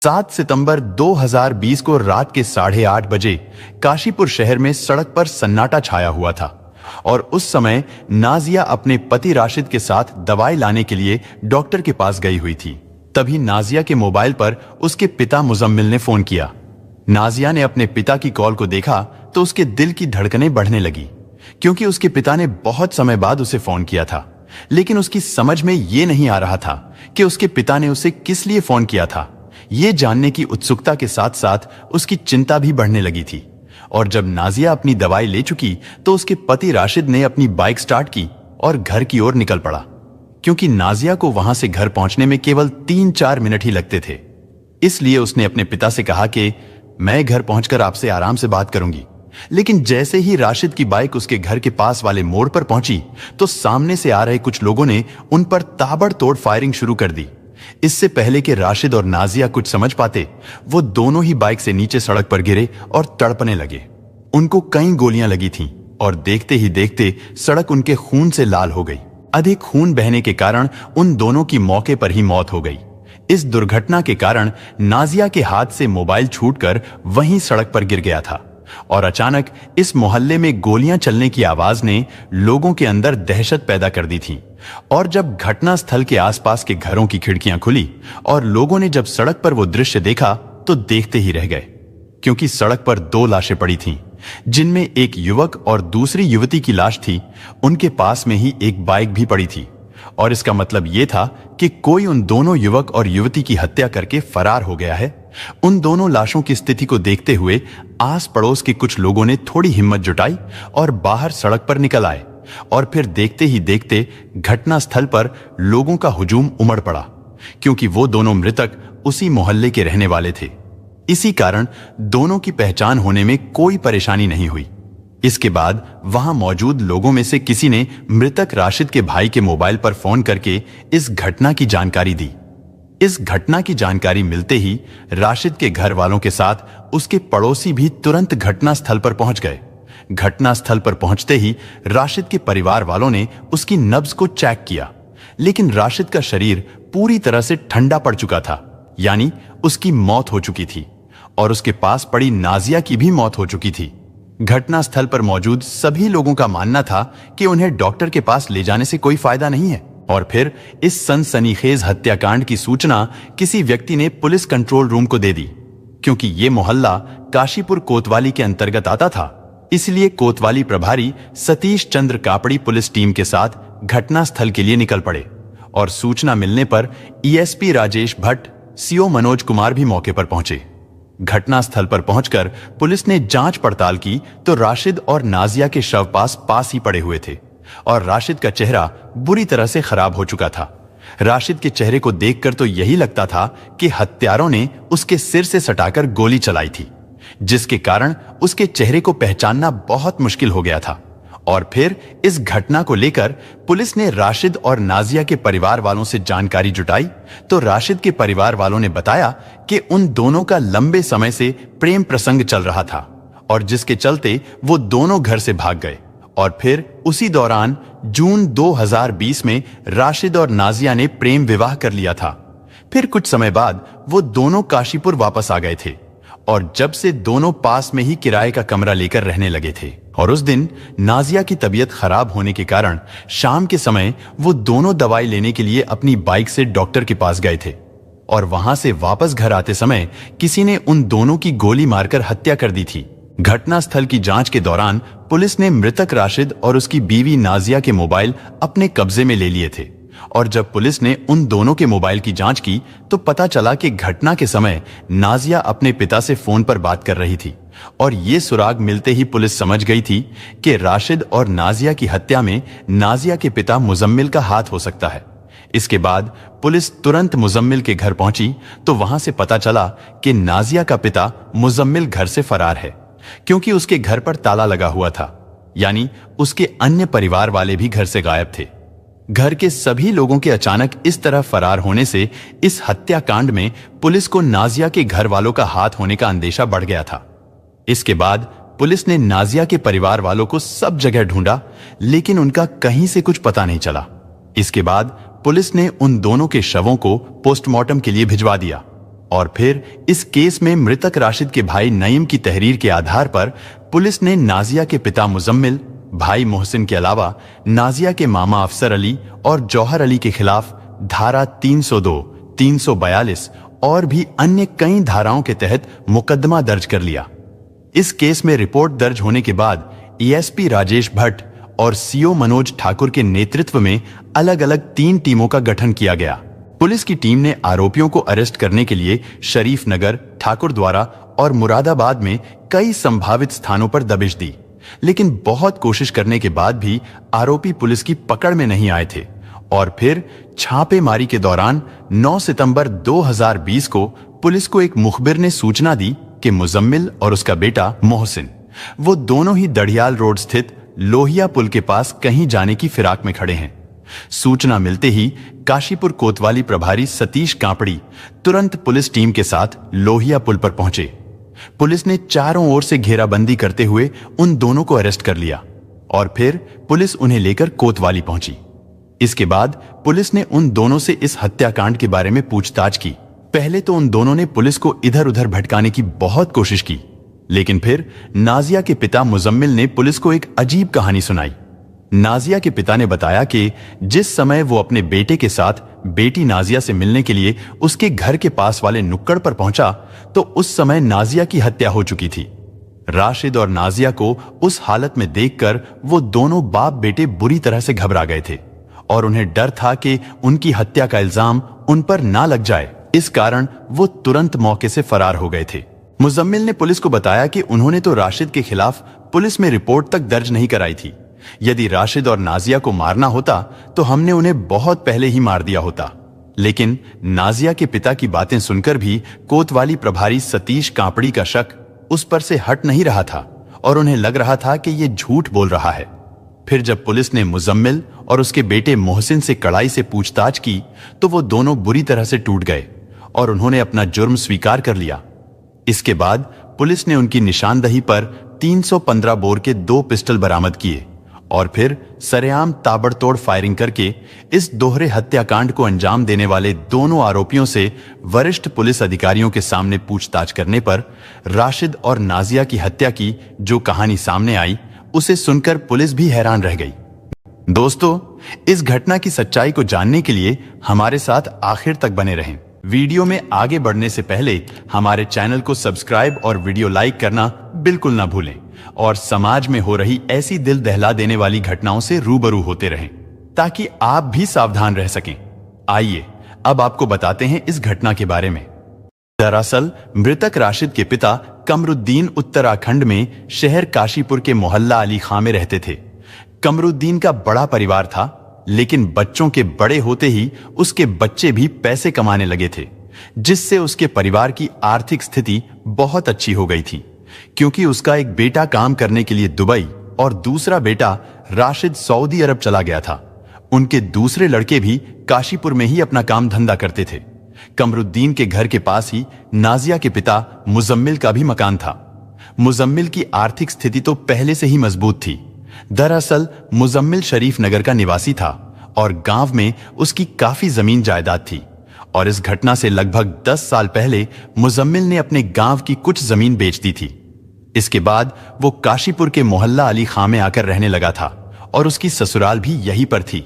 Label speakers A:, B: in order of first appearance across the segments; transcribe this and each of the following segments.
A: 7 सितंबर 2020 को रात के 8:30 बजे काशीपुर शहर में सड़क पर सन्नाटा छाया हुआ था और उस समय नाजिया अपने पति राशिद के साथ दवाई लाने के लिए डॉक्टर के पास गई हुई थी। तभी नाजिया के मोबाइल पर उसके पिता मुजम्मिल ने फोन किया। नाजिया ने अपने पिता की कॉल को देखा तो उसके दिल की धड़कनें बढ़ने लगी, क्योंकि उसके पिता ने बहुत समय बाद उसे फोन किया था। लेकिन उसकी समझ में ये नहीं आ रहा था कि उसके पिता ने उसे किस लिए फोन किया था। ये जानने की उत्सुकता के साथ साथ उसकी चिंता भी बढ़ने लगी थी। और जब नाजिया अपनी दवाई ले चुकी तो उसके पति राशिद ने अपनी बाइक स्टार्ट की और घर की ओर निकल पड़ा, क्योंकि नाजिया को वहां से घर पहुंचने में केवल 3-4 मिनट ही लगते थे। इसलिए उसने अपने पिता से कहा कि मैं घर पहुंचकर आपसे आराम से बात करूंगी। लेकिन जैसे ही राशिद की बाइक उसके घर के पास वाले मोड़ पर पहुंची तो सामने से आ रहे कुछ लोगों ने उन पर ताबड़तोड़ फायरिंग शुरू कर दी। इससे पहले कि राशिद और नाजिया कुछ समझ पाते, वो दोनों ही बाइक से नीचे सड़क पर गिरे और तड़पने लगे। उनको कई गोलियां लगी थीं और देखते ही देखते सड़क उनके खून से लाल हो गई। अधिक खून बहने के कारण उन दोनों की मौके पर ही मौत हो गई। इस दुर्घटना के कारण नाजिया के हाथ से मोबाइल छूटकर वहीं सड़क पर गिर गया था और अचानक इस मोहल्ले में गोलियां चलने की आवाज ने लोगों के अंदर दहशत पैदा कर दी थी। और जब घटना स्थल के आसपास के घरों की खिड़कियां खुली और लोगों ने जब सड़क पर वो दृश्य देखा तो देखते ही रह गए, क्योंकि सड़क पर 2 लाशें पड़ी थीं, जिनमें एक युवक और दूसरी युवती की लाश थी। उनके पास में ही एक बाइक भी पड़ी थी और इसका मतलब यह था कि कोई उन दोनों युवक और युवती की हत्या करके फरार हो गया है। उन दोनों लाशों की स्थिति को देखते हुए आस पड़ोस के कुछ लोगों ने थोड़ी हिम्मत जुटाई और बाहर सड़क पर निकल आए और फिर देखते ही देखते घटना स्थल पर लोगों का हुजूम उमड़ पड़ा, क्योंकि वो दोनों मृतक उसी मोहल्ले के रहने वाले थे। इसी कारण दोनों की पहचान होने में कोई परेशानी नहीं हुई। इसके बाद वहां मौजूद लोगों में से किसी ने मृतक राशिद के भाई के मोबाइल पर फोन करके इस घटना की जानकारी दी। इस घटना की जानकारी मिलते ही राशिद के घर वालों के साथ उसके पड़ोसी भी तुरंत घटना स्थल पर पहुंच गए। घटना स्थल पर पहुंचते ही राशिद के परिवार वालों ने उसकी नब्ज को चेक किया, लेकिन राशिद का शरीर पूरी तरह से ठंडा पड़ चुका था, यानी उसकी मौत हो चुकी थी और उसके पास पड़ी नाजिया की भी मौत हो चुकी थी। घटना स्थल पर मौजूद सभी लोगों का मानना था कि उन्हें डॉक्टर के पास ले जाने से कोई फायदा नहीं है। और फिर इस सनसनीखेज हत्याकांड की सूचना किसी व्यक्ति ने पुलिस कंट्रोल रूम को दे दी, क्योंकि यह मोहल्ला काशीपुर कोतवाली के अंतर्गत आता था। इसलिए कोतवाली प्रभारी सतीश चंद्र कापड़ी पुलिस टीम के साथ घटना स्थल के लिए निकल पड़े और सूचना मिलने पर ईएसपी राजेश भट्ट, सीओ मनोज कुमार भी मौके पर पहुंचे। घटनास्थल पर पहुंचकर पुलिस ने जांच पड़ताल की तो राशिद और नाजिया के शव पास ही पड़े हुए थे और राशिद का चेहरा बुरी तरह से खराब हो चुका था। राशिद के चेहरे को देखकर तो यही लगता था कि हत्यारों ने उसके सिर से सटाकर गोली चलाई थी, जिसके कारण उसके चेहरे को पहचानना बहुत मुश्किल हो गया था। और फिर इस घटना को लेकर पुलिस ने राशिद और नाजिया के परिवार वालों से जानकारी जुटाई तो राशिद के परिवार वालों ने बताया कि उन दोनों का लंबे समय से प्रेम प्रसंग चल रहा था और जिसके चलते वो दोनों घर से भाग गए। और फिर उसी दौरान जून 2020 में राशिद और नाजिया ने प्रेम विवाह कर लिया था। फिर कुछ समय बाद वो दोनों काशीपुर वापस आ गए थे और जब से दोनों पास में ही किराए का कमरा लेकर रहने लगे थे। और उस दिन नाजिया की तबीयत खराब होने के कारण शाम के समय वो दोनों दवाई लेने के लिए अपनी बाइक से डॉक्टर के पास गए थे और वहां से वापस घर आते समय किसी ने उन दोनों की गोली मारकर हत्या कर दी थी। घटनास्थल की जांच के दौरान पुलिस ने मृतक राशिद और उसकी बीवी नाजिया के मोबाइल अपने कब्जे में ले लिए थे और जब पुलिस ने उन दोनों के मोबाइल की जांच की तो पता चला कि घटना के समय नाजिया अपने पिता से फोन पर बात कर रही थी और ये सुराग मिलते ही पुलिस समझ गई थी कि राशिद और नाजिया की हत्या में नाजिया के पिता मुजम्मिल का हाथ हो सकता है। इसके बाद पुलिस तुरंत मुजम्मिल के घर पहुंची तो वहां से पता चला कि नाजिया का पिता मुजम्मिल घर से फरार है, क्योंकि उसके घर पर ताला लगा हुआ था, यानी उसके अन्य परिवार वाले भी घर से गायब थे। घर के सभी लोगों के अचानक इस तरह फरार होने से इस हत्याकांड में पुलिस को नाजिया के घर वालों का हाथ होने का अंदेशा बढ़ गया था। इसके बाद पुलिस ने नाजिया के परिवार वालों को सब जगह ढूंढा, लेकिन उनका कहीं से कुछ पता नहीं चला। इसके बाद पुलिस ने उन दोनों के शवों को पोस्टमार्टम के लिए भिजवा दिया और फिर इस केस में मृतक राशिद के भाई नईम की तहरीर के आधार पर पुलिस ने नाजिया के पिता मुजम्मिल, भाई मोहसिन के अलावा नाजिया के मामा अफसर अली और जौहर अली के खिलाफ धारा 302, 342 और भी अन्य कई धाराओं के तहत मुकदमा दर्ज कर लिया। इस केस में रिपोर्ट दर्ज होने के बाद एएसपी राजेश भट्ट और सीओ मनोज ठाकुर के नेतृत्व में अलग अलग 3 टीमों का गठन किया गया। पुलिस की टीम ने आरोपियों को अरेस्ट करने के लिए शरीफ नगर, ठाकुर द्वारा और मुरादाबाद में कई संभावित स्थानों पर दबिश दी, लेकिन बहुत कोशिश करने के बाद भी आरोपी पुलिस की पकड़ में नहीं आए थे। और फिर छापेमारी के दौरान 9 सितंबर 2020 को पुलिस को एक मुखबिर ने सूचना दी कि मुजम्मिल और उसका बेटा मोहसिन वो दोनों ही दढ़ियाल रोड स्थित लोहिया पुल के पास कहीं जाने की फिराक में खड़े हैं। सूचना मिलते ही काशीपुर कोतवाली प्रभारी सतीश कांपड़ी तुरंत पुलिस टीम के साथ लोहिया पुल पर पहुंचे। पुलिस ने चारों ओर से घेराबंदी करते हुए उन दोनों को अरेस्ट कर लिया और फिर पुलिस उन्हें लेकर कोतवाली पहुंची। इसके बाद पुलिस ने उन दोनों से इस हत्याकांड के बारे में पूछताछ की। पहले तो उन दोनों ने पुलिस को इधर उधर भटकाने की बहुत कोशिश की, लेकिन फिर नाजिया के पिता मुजम्मिल ने पुलिस को एक अजीब कहानी सुनाई। नाजिया के पिता ने बताया कि जिस समय वो अपने बेटे के साथ बेटी नाजिया से मिलने के लिए उसके घर के पास वाले नुक्कड़ पर पहुंचा तो उस समय नाजिया की हत्या हो चुकी थी। राशिद और नाजिया को उस हालत में देखकर वो दोनों बाप बेटे बुरी तरह से घबरा गए थे और उन्हें डर था कि उनकी हत्या का इल्जाम उन पर ना लग जाए। इस कारण वो तुरंत मौके से फरार हो गए थे। मुजम्मिल ने पुलिस को बताया कि उन्होंने तो राशिद के खिलाफ पुलिस में रिपोर्ट तक दर्ज नहीं कराई थी। यदि राशिद और नाजिया को मारना होता तो हमने उन्हें बहुत पहले ही मार दिया होता। लेकिन नाजिया के पिता की बातें सुनकर भी कोतवाली प्रभारी सतीश कांपड़ी का शक उस पर से हट नहीं रहा था और उन्हें लग रहा था कि ये झूठ बोल रहा है। फिर जब पुलिस ने मुजम्मिल और उसके बेटे मोहसिन से कड़ाई से पूछताछ की तो वो दोनों बुरी तरह से टूट गए और उन्होंने अपना जुर्म स्वीकार कर लिया। इसके बाद पुलिस ने उनकी निशानदही पर 315 बोर के 2 पिस्टल बरामद किए और फिर सरेआम ताबड़तोड़ फायरिंग करके इस दोहरे हत्याकांड को अंजाम देने वाले दोनों आरोपियों से वरिष्ठ पुलिस अधिकारियों के सामने पूछताछ करने पर राशिद और नाजिया की हत्या की जो कहानी सामने आई उसे सुनकर पुलिस भी हैरान रह गई। दोस्तों, इस घटना की सच्चाई को जानने के लिए हमारे साथ आखिर तक बने रहें। वीडियो में आगे बढ़ने से पहले हमारे चैनल को सब्सक्राइब और वीडियो लाइक करना बिल्कुल ना भूलें और समाज में हो रही ऐसी दिल दहला देने वाली घटनाओं से रूबरू होते रहें ताकि आप भी सावधान रह सकें। आइए अब आपको बताते हैं इस घटना के बारे में। दरअसल मृतक राशिद के पिता कमरुद्दीन उत्तराखंड में शहर काशीपुर के मोहल्ला अली खां में रहते थे। कमरुद्दीन का बड़ा परिवार था, लेकिन बच्चों के बड़े होते ही उसके बच्चे भी पैसे कमाने लगे थे, जिससे उसके परिवार की आर्थिक स्थिति बहुत अच्छी हो गई थी, क्योंकि उसका एक बेटा काम करने के लिए दुबई और दूसरा बेटा राशिद सऊदी अरब चला गया था। उनके दूसरे लड़के भी काशीपुर में ही अपना काम धंधा करते थे। कमरुद्दीन के घर के पास ही नाजिया के पिता मुजम्मिल का भी मकान था। मुजम्मिल की आर्थिक स्थिति तो पहले से ही मजबूत थी। दरअसल मुजम्मिल शरीफ नगर का निवासी था और गांव में उसकी काफी जमीन जायदाद थी और इस घटना से लगभग 10 साल पहले मुजम्मिल ने अपने गांव की कुछ जमीन बेच दी थी। इसके बाद वो काशीपुर के मोहल्ला अली खां में आकर रहने लगा था और उसकी ससुराल भी यहीं पर थी।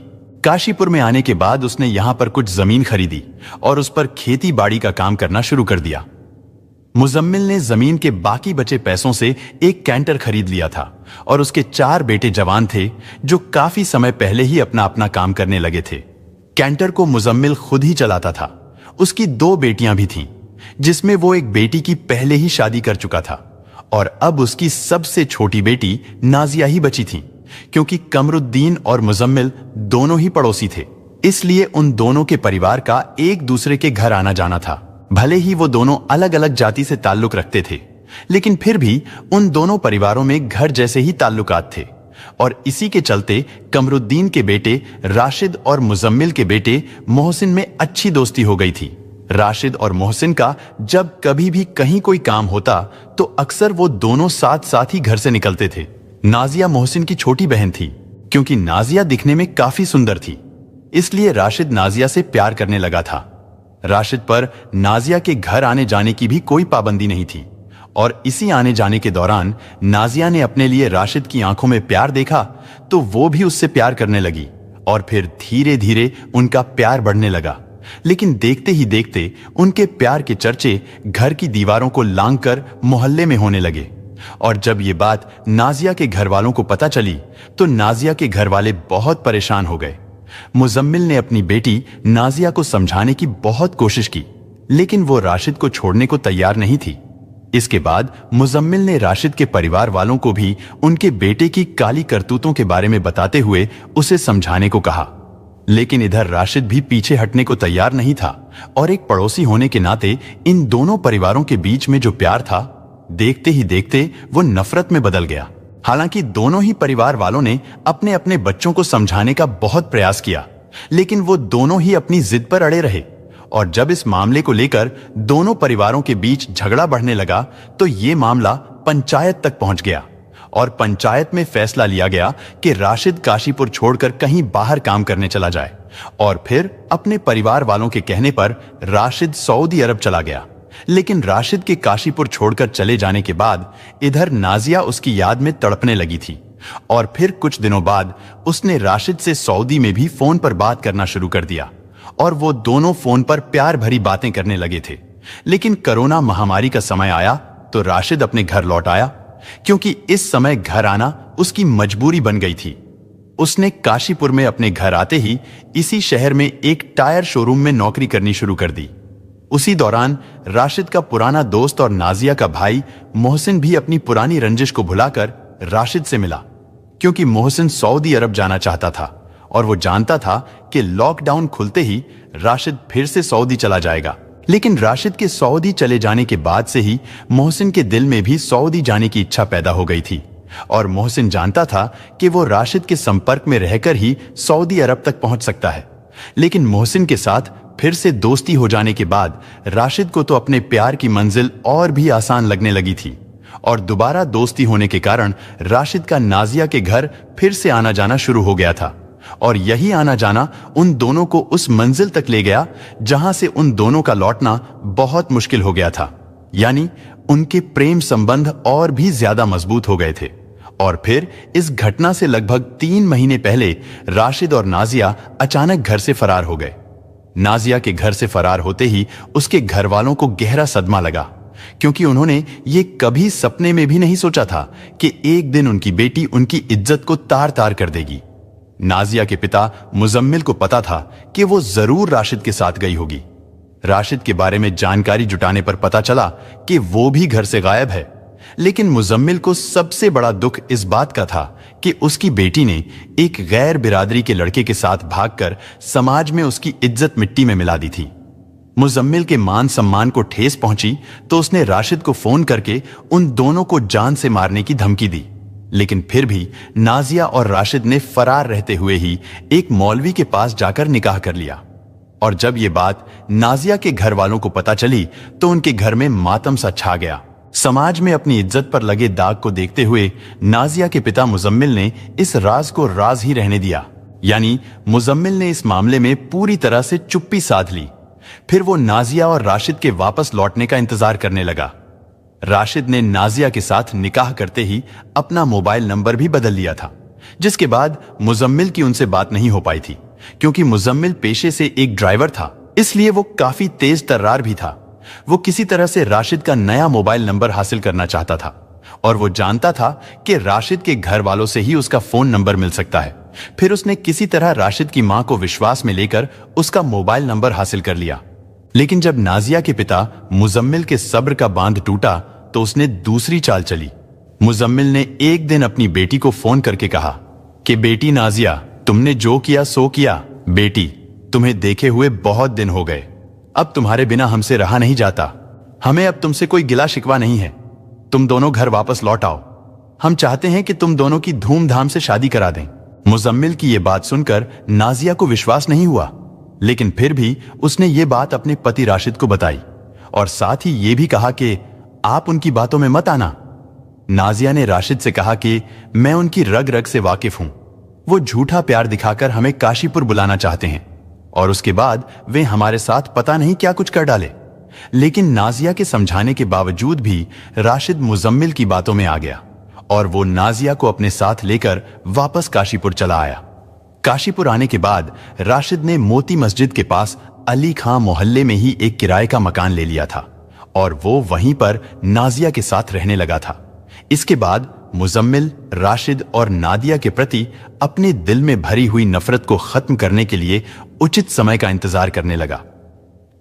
A: काशीपुर में आने के बाद उसने यहां पर कुछ जमीन खरीदी और उस पर खेती बाड़ी का काम करना शुरू कर दिया। मुजम्मिल ने जमीन के बाकी बचे पैसों से एक कैंटर खरीद लिया था और उसके 4 बेटे जवान थे जो काफी समय पहले ही अपना अपना काम करने लगे थे। कैंटर को मुजम्मिल खुद ही चलाता था। उसकी 2 बेटियां भी थीं, जिसमें वो एक बेटी की पहले ही शादी कर चुका था और अब उसकी सबसे छोटी बेटी नाजिया ही बची थी। क्योंकि कमरुद्दीन और मुजम्मिल दोनों ही पड़ोसी थे, इसलिए उन दोनों के परिवार का एक दूसरे के घर आना जाना था। भले ही वो दोनों अलग अलग जाति से ताल्लुक रखते थे, लेकिन फिर भी उन दोनों परिवारों में घर जैसे ही ताल्लुकात थे और इसी के चलते कमरुद्दीन के बेटे राशिद और मुजम्मिल के बेटे मोहसिन में अच्छी दोस्ती हो गई थी। राशिद और मोहसिन का जब कभी भी कहीं कोई काम होता तो अक्सर वो दोनों साथ साथ ही घर से निकलते थे। नाजिया मोहसिन की छोटी बहन थी। क्योंकि नाजिया दिखने में काफी सुंदर थी, इसलिए राशिद नाजिया से प्यार करने लगा था। राशिद पर नाजिया के घर आने जाने की भी कोई पाबंदी नहीं थी और इसी आने जाने के दौरान नाजिया ने अपने लिए राशिद की आंखों में प्यार देखा तो वो भी उससे प्यार करने लगी और फिर धीरे धीरे उनका प्यार बढ़ने लगा। लेकिन देखते ही देखते उनके प्यार के चर्चे घर की दीवारों को लांघकर मोहल्ले में होने लगे और जब ये बात नाजिया के घर वालों को पता चली तो नाजिया के घर वाले बहुत परेशान हो गए। मुजम्मिल ने अपनी बेटी नाजिया को समझाने की बहुत कोशिश की लेकिन वो राशिद को छोड़ने को तैयार नहीं थी। इसके बाद मुजम्मिल ने राशिद के परिवार वालों को भी उनके बेटे की काली करतूतों के बारे में बताते हुए उसे समझाने को कहा। लेकिन इधर राशिद भी पीछे हटने को तैयार नहीं था और एक पड़ोसी होने के नाते इन दोनों परिवारों के बीच में जो प्यार था देखते ही देखते वो नफरत में बदल गया। हालांकि दोनों ही परिवार वालों ने अपने अपने बच्चों को समझाने का बहुत प्रयास किया लेकिन वो दोनों ही अपनी जिद पर अड़े रहे और जब इस मामले को लेकर दोनों परिवारों के बीच झगड़ा बढ़ने लगा तो ये मामला पंचायत तक पहुंच गया और पंचायत में फैसला लिया गया कि राशिद काशीपुर छोड़कर कहीं बाहर काम करने चला जाए और फिर अपने परिवार वालों के कहने पर राशिद सऊदी अरब चला गया। लेकिन राशिद के काशीपुर छोड़कर चले जाने के बाद इधर नाजिया उसकी याद में तड़पने लगी थी और फिर कुछ दिनों बाद उसने राशिद से सऊदी में भी फोन पर बात करना शुरू कर दिया और वो दोनों फोन पर प्यार भरी बातें करने लगे थे। लेकिन कोरोना महामारी का समय आया तो राशिद अपने घर लौट आया क्योंकि इस समय घर आना उसकी मजबूरी बन गई थी। उसने काशीपुर में अपने घर आते ही इसी शहर में एक टायर शोरूम में नौकरी करनी शुरू कर दी। उसी दौरान राशिद का पुराना दोस्त और नाजिया का भाई मोहसिन भी अपनी पुरानी रंजिश को भुलाकर राशिद से मिला क्योंकि मोहसिन सऊदी अरब जाना चाहता था और वो जानता था कि लॉकडाउन खुलते ही राशिद फिर से सऊदी चला जाएगा। लेकिन राशिद के सऊदी चले जाने के बाद से ही मोहसिन के दिल में भी सऊदी जाने की इच्छा पैदा हो गई थी और मोहसिन जानता था कि वो राशिद के संपर्क में रहकर ही सऊदी अरब तक पहुंच सकता है। लेकिन मोहसिन के साथ फिर से दोस्ती हो जाने के बाद राशिद को तो अपने प्यार की मंजिल और भी आसान लगने लगी थी और दोबारा दोस्ती होने के कारण राशिद का नाजिया के घर फिर से आना जाना शुरू हो गया था और यही आना जाना उन दोनों को उस मंजिल तक ले गया जहां से उन दोनों का लौटना बहुत मुश्किल हो गया था। यानी उनके प्रेम संबंध और भी ज्यादा मजबूत हो गए थे। और फिर इस घटना से लगभग 3 महीने पहले राशिद और नाजिया अचानक घर से फरार हो गए। नाजिया के घर से फरार होते ही उसके घर वालों को गहरा सदमा लगा क्योंकि उन्होंने ये कभी सपने में भी नहीं सोचा था कि एक दिन उनकी बेटी उनकी इज्जत को तार तार कर देगी। नाजिया के पिता मुजम्मिल को पता था कि वो जरूर राशिद के साथ गई होगी। राशिद के बारे में जानकारी जुटाने पर पता चला कि वो भी घर से गायब है। लेकिन मुजम्मिल को सबसे बड़ा दुख इस बात का था कि उसकी बेटी ने एक गैर बिरादरी के लड़के के साथ भागकर समाज में उसकी इज्जत मिट्टी में मिला दी थी। मुजम्मिल के मान सम्मान को ठेस पहुंची तो उसने राशिद को फोन करके उन दोनों को जान से मारने की धमकी दी। लेकिन फिर भी नाजिया और राशिद ने फरार रहते हुए ही एक मौलवी के पास जाकर निकाह कर लिया। और जब ये बात नाजिया के घर वालों को पता चली तो उनके घर में मातम सा छा गया। समाज में अपनी इज्जत पर लगे दाग को देखते हुए नाजिया के पिता मुजम्मिल ने इस राज को राज ही रहने दिया। यानी मुजम्मिल ने इस मामले में पूरी तरह से चुप्पी साध ली। फिर वो नाजिया और राशिद के वापस लौटने का इंतजार करने लगा। राशिद ने नाजिया के साथ निकाह करते ही अपना मोबाइल नंबर भी बदल लिया था, जिसके बाद मुजम्मिल की उनसे बात नहीं हो पाई थी क्योंकि मुजम्मिल पेशे से एक ड्राइवर था, इसलिए वो काफी तेज तर्रार भी था। वो किसी तरह से राशिद का नया मोबाइल नंबर हासिल करना चाहता था और वो जानता था कि राशिद के घर वालों से ही उसका फोन नंबर मिल सकता है। फिर उसने किसी तरह राशिद की मां को विश्वास में लेकर उसका मोबाइल नंबर हासिल कर लिया। लेकिन जब नाजिया के पिता मुजम्मिल के सब्र का बांध टूटा तो उसने दूसरी चाल चली। मुजम्मिल ने एक दिन अपनी बेटी को फोन करके कहा कि बेटी नाजिया, तुमने जो किया सो किया। बेटी, तुम्हें देखे हुए बहुत दिन हो गए। अब तुम्हारे बिना हमसे रहा नहीं जाता। हमें अब तुमसे कोई गिला शिकवा नहीं है। तुम दोनों घर वापस लौट आओ। हम चाहते हैं कि तुम दोनों की धूमधाम से शादी करा दें। मुजम्मिल की यह बात सुनकर नाजिया को विश्वास नहीं हुआ, लेकिन फिर भी उसने ये बात अपने पति राशिद को बताई और साथ ही ये भी कहा कि आप उनकी बातों में मत आना। नाजिया ने राशिद से कहा कि मैं उनकी रग रग से वाकिफ हूं। वो झूठा प्यार दिखाकर हमें काशीपुर बुलाना चाहते हैं, और उसके बाद वे हमारे साथ पता नहीं क्या कुछ कर डाले। लेकिन नाजिया के समझाने के बावजूद भी राशिद मुजम्मिल की बातों में आ गया और वो नाजिया को अपने साथ लेकर वापस काशीपुर चला आया। काशीपुर आने के बाद राशिद ने मोती मस्जिद के पास अली खां मोहल्ले में ही एक किराए का मकान ले लिया था और वो वहीं पर नाजिया के साथ रहने लगा था। इसके बाद मुजम्मिल राशिद और नादिया के प्रति अपने दिल में भरी हुई नफरत को खत्म करने के लिए उचित समय का इंतजार करने लगा।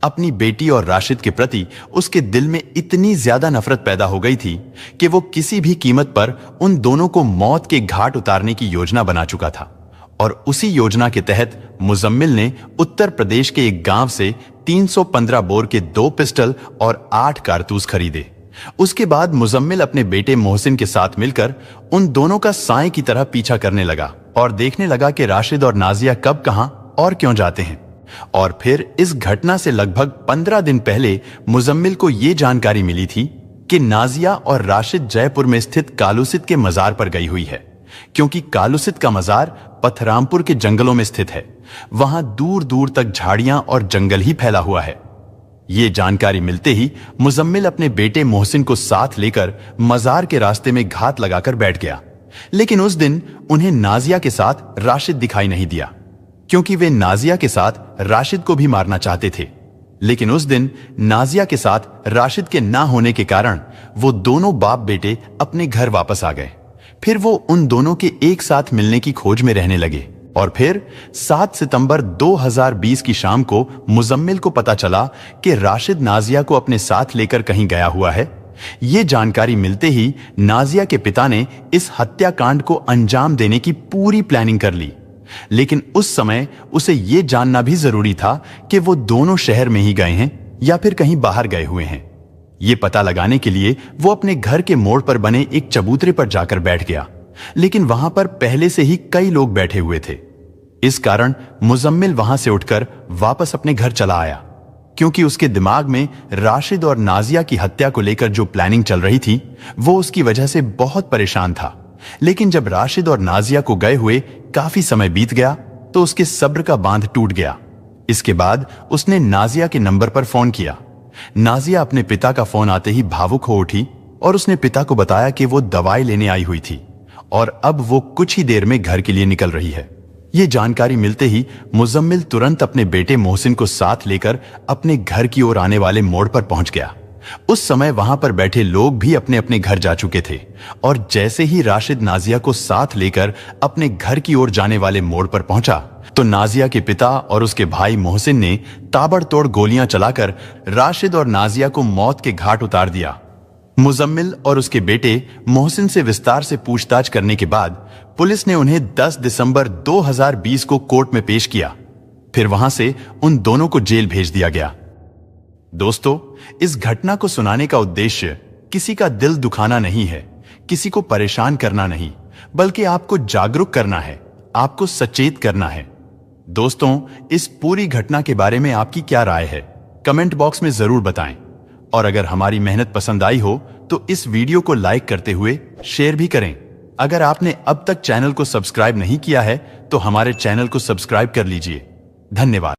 A: अपनी बेटी और राशिद के प्रति उसके दिल में इतनी ज्यादा नफरत पैदा हो गई थी कि वो किसी भी कीमत पर उन दोनों को मौत के घाट उतारने की योजना बना चुका था। और उसी योजना के तहत मुजम्मिल ने उत्तर प्रदेश के एक गांव से 315 बोर के 2 पिस्टल और 8 कारतूस खरीदे। उसके बाद मुजम्मिल अपने बेटे मोहसिन के साथ मिलकर उन दोनों का साएं की तरह पीछा करने लगा और देखने लगा कि राशिद और नाजिया कब, कहां और क्यों जाते हैं। और फिर इस घटना से लगभग 15 दिन पहले मुजम्मिल को यह जानकारी मिली थी कि नाजिया और राशिद जयपुर में स्थित कालूसित के मजार पर गई हुई है, क्योंकि कालूसित का मजार पथरामपुर के जंगलों में स्थित है। वहां दूर दूर तक झाड़ियां और जंगल ही फैला हुआ है। ये जानकारी मिलते ही मुजम्मिल अपने बेटे मोहसिन को साथ लेकर मजार के रास्ते में घात लगाकर बैठ गया। लेकिन उस दिन उन्हें नाजिया के साथ राशिद दिखाई नहीं दिया, क्योंकि वे नाजिया के साथ राशिद को भी मारना चाहते थे। लेकिन उस दिन नाजिया के साथ राशिद के ना होने के कारण वो दोनों बाप बेटे अपने घर वापस आ गए। फिर वो उन दोनों के एक साथ मिलने की खोज में रहने लगे। और फिर 7 सितंबर 2020 की शाम को मुजम्मिल को पता चला कि राशिद नाजिया को अपने साथ लेकर कहीं गया हुआ है। ये जानकारी मिलते ही नाजिया के पिता ने इस हत्याकांड को अंजाम देने की पूरी प्लानिंग कर ली। लेकिन उस समय उसे यह जानना भी जरूरी था कि वो दोनों शहर में ही गए हैं या फिर कहीं बाहर गए हुए हैं। ये पता लगाने के लिए वो अपने घर के मोड़ पर बने एक चबूतरे पर जाकर बैठ गया, लेकिन वहां पर पहले से ही कई लोग बैठे हुए थे। इस कारण मुजम्मिल वहां से उठकर वापस अपने घर चला आया, क्योंकि उसके दिमाग में राशिद और नाजिया की हत्या को लेकर जो प्लानिंग चल रही थी वो उसकी वजह से बहुत परेशान था। लेकिन जब राशिद और नाजिया को गए हुए काफी समय बीत गया तो उसके सब्र का बांध टूट गया। इसके बाद उसने नाजिया के नंबर पर फोन किया। नाजिया अपने पिता का फोन आते ही भावुक हो उठी और उसने पिता को बताया कि वो दवाई लेने आई हुई थी और अब वो कुछ ही देर में घर के लिए निकल रही है। ये जानकारी मिलते ही मुजम्मिल तुरंत अपने बेटे मोहसिन को साथ लेकर अपने घर की ओर आने वाले मोड़ पर पहुंच गया। उस समय वहां पर बैठे लोग भी अपने अपने घर जा चुके थे और जैसे ही राशिद नाजिया को साथ लेकर अपने घर की ओर जाने वाले मोड़ पर पहुंचा तो नाजिया के पिता और उसके भाई मोहसिन ने ताबड़तोड़ गोलियां चलाकर राशिद और नाजिया को मौत के घाट उतार दिया। मुजम्मिल और उसके बेटे मोहसिन से विस्तार से पूछताछ करने के बाद पुलिस ने उन्हें 10 दिसंबर 2020 को कोर्ट में पेश किया। फिर वहां से उन दोनों को जेल भेज दिया गया। दोस्तों, इस घटना को सुनाने का उद्देश्य किसी का दिल दुखाना नहीं है, किसी को परेशान करना नहीं, बल्कि आपको जागरूक करना है, आपको सचेत करना है। दोस्तों, इस पूरी घटना के बारे में आपकी क्या राय है, कमेंट बॉक्स में जरूर बताएं। और अगर हमारी मेहनत पसंद आई हो तो इस वीडियो को लाइक करते हुए शेयर भी करें। अगर आपने अब तक चैनल को सब्सक्राइब नहीं किया है तो हमारे चैनल को सब्सक्राइब कर लीजिए। धन्यवाद।